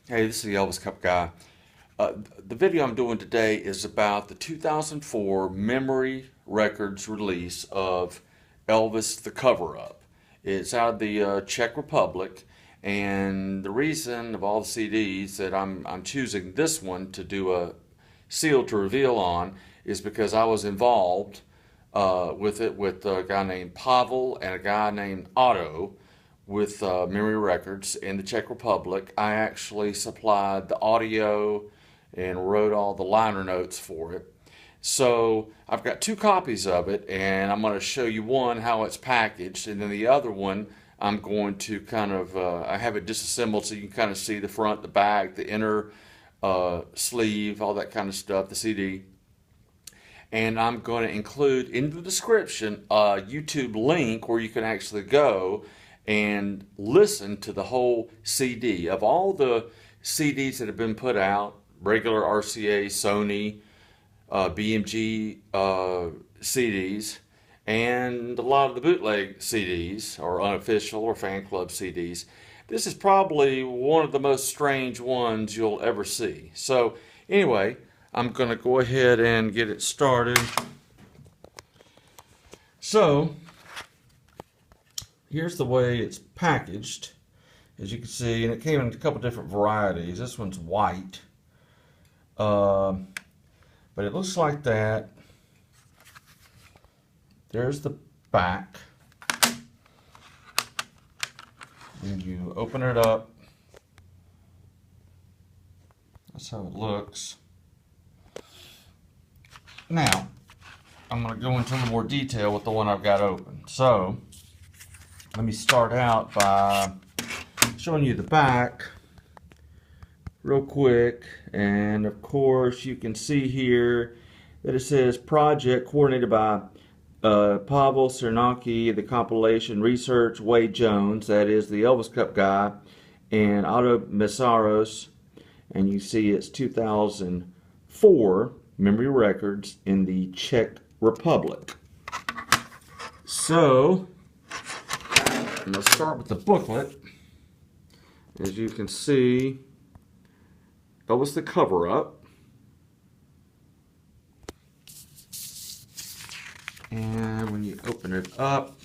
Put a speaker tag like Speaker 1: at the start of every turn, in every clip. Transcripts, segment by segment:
Speaker 1: Hey, this is the Elvis Cup guy. The video I'm doing today is about the 2004 Memory Records release of Elvis The Cover-Up. It's out of the Czech Republic, and the reason of all the CDs that I'm choosing this one to do a seal to reveal on is because I was involved with it with a guy named Pavel and a guy named Otto with Memory Records in the Czech Republic. I actually supplied the audio and wrote all the liner notes for it. So I've got two copies of it, and I'm going to show you one how it's packaged, and then the other one I'm going to kind of I have it disassembled so you can kind of see the front, the back, the inner sleeve, all that kind of stuff, the CD. And I'm going to include in the description a YouTube link where you can actually go and listen to the whole CD. Of all the CDs that have been put out, regular RCA, Sony, BMG CDs, and a lot of the bootleg CDs, or unofficial or fan club CDs, this is probably one of the most strange ones you'll ever see. So anyway, I'm going to go ahead and get it started. So here's the way it's packaged, as you can see, and it came in a couple different varieties. This one's white, but it looks like that. There's the back, and you open it up. That's how it looks. Now, I'm going to go into a little more detail with the one I've got open. So, let me start out by showing you the back real quick. And of course, you can see here that it says project coordinated by Pavel Cernacki, the compilation research, Wade Jones, that is the Elvis Cup guy, and Otto Messaros. And you see it's 2004 Memory Records in the Czech Republic. So, I'm going to start with the booklet. As you can see, Elvis the Cover-Up. And when you open it up,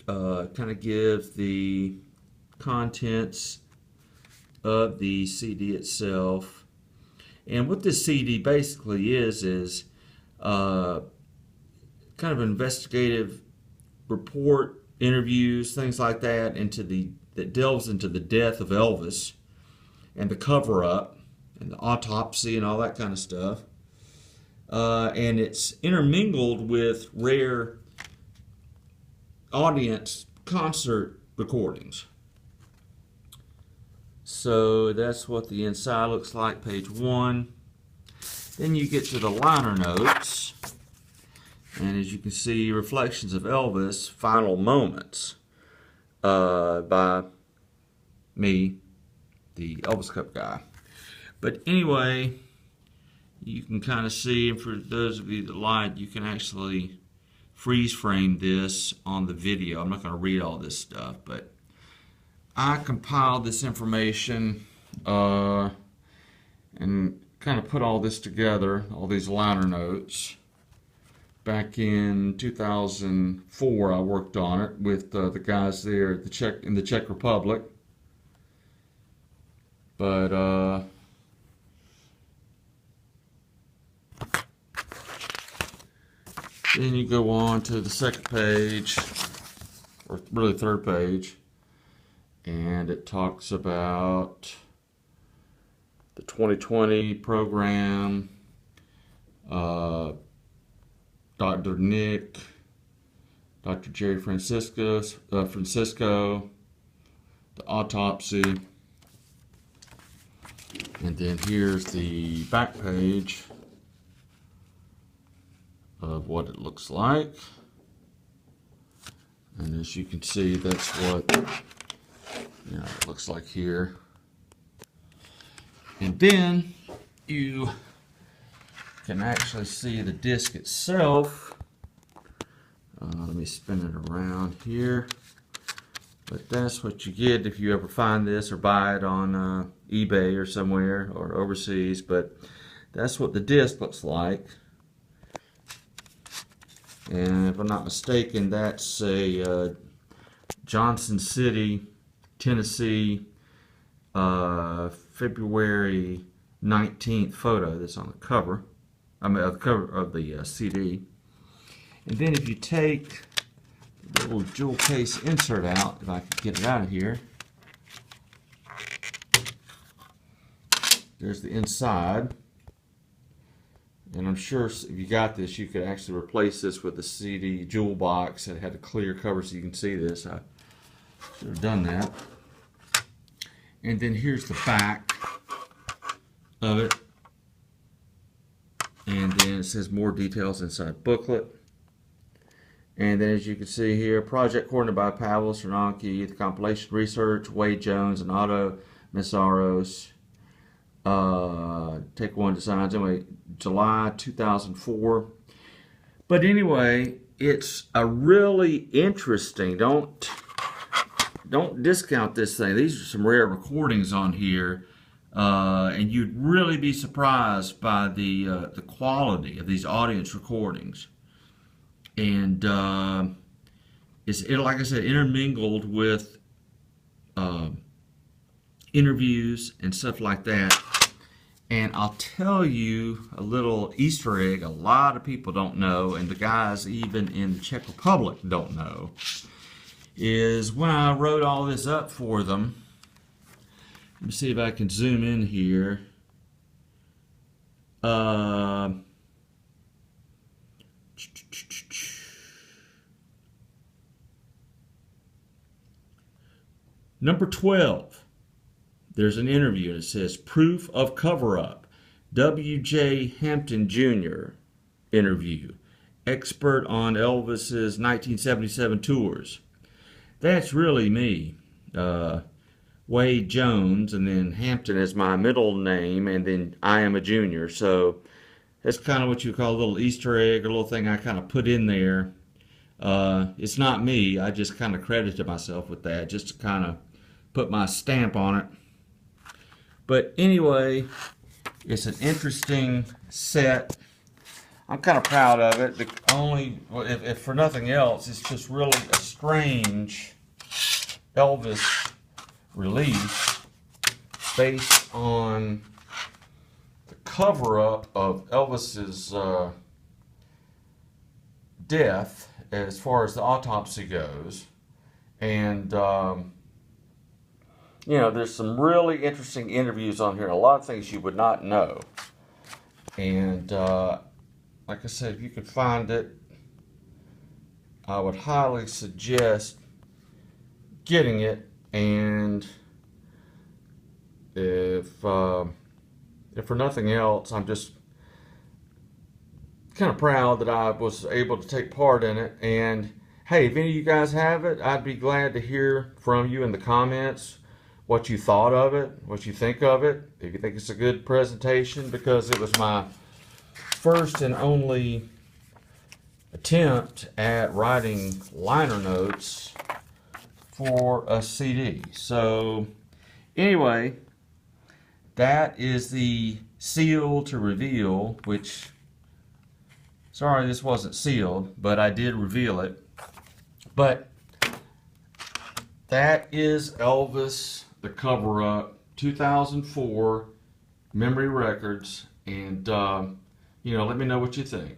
Speaker 1: kind of gives the contents of the CD itself. And what this CD basically is kind of investigative report, interviews, things like that, that delves into the death of Elvis and the cover-up and the autopsy and all that kind of stuff. And it's intermingled with rare audience concert recordings. So that's what the inside looks like, page 1. Then you get to the liner notes. And as you can see, Reflections of Elvis, Final Moments, by me, the Elvis Cup guy. But anyway, you can kind of see, and for those of you that like, you can actually freeze frame this on the video. I'm not going to read all this stuff, but I compiled this information and kind of put all this together, all these liner notes. Back in 2004, I worked on it with the guys there at in the Czech Republic. But then you go on to the second page, or really third page, and it talks about the 2020 program, Dr. Nick, Dr. Jerry Francisco, the autopsy, and then here's the back page of what it looks like. And as you can see, that's what it looks like here. And then you can actually see the disc itself. Let me spin it around here. But that's what you get if you ever find this or buy it on eBay or somewhere or overseas. But that's what the disc looks like. And if I'm not mistaken, that's a Johnson City, Tennessee, February 19th photo that's on the cover. I mean, the cover of the CD. And then if you take the little jewel case insert out, if I can get it out of here, there's the inside. And I'm sure if you got this, you could actually replace this with a CD jewel box that had a clear cover so you can see this. I should have done that. And then here's the back of it. And then it says more details inside booklet. And then as you can see here, project coordinated by Pavel Cernanke, the compilation research, Wade Jones and Otto Messaros. Take One Designs, anyway, July 2004. But anyway, it's a really interesting, don't discount this thing. These are some rare recordings on here. And you'd really be surprised by the quality of these audience recordings. And it's like I said, intermingled with interviews and stuff like that. And I'll tell you a little Easter egg a lot of people don't know, and the guys even in the Czech Republic don't know, is when I wrote all this up for them. Let me see if I can zoom in here. Number 12, there's an interview and it says Proof of Cover-Up, W.J. Hampton Jr. interview, expert on Elvis's 1977 tours. That's really me. Wade Jones, and then Hampton is my middle name, and then I am a junior. So that's kind of what you call a little Easter egg, a little thing I kind of put in there. It's not me. I just kind of credited myself with that, just to kind of put my stamp on it. But anyway, it's an interesting set. I'm kind of proud of it. If for nothing else, it's just really a strange Elvis release based on the cover-up of Elvis's death as far as the autopsy goes. And you know, there's some really interesting interviews on here, a lot of things you would not know. And like I said, if you could find it, I would highly suggest getting it. And if for nothing else, I'm just kind of proud that I was able to take part in it. And hey, if any of you guys have it, I'd be glad to hear from you in the comments what you thought of it, what you think of it, if you think it's a good presentation, because it was my first and only attempt at writing liner notes for a CD. So anyway, that is the seal to reveal, which, sorry this wasn't sealed, but I did reveal it. But that is Elvis The Cover-Up, 2004, Memory Records, and you know, let me know what you think.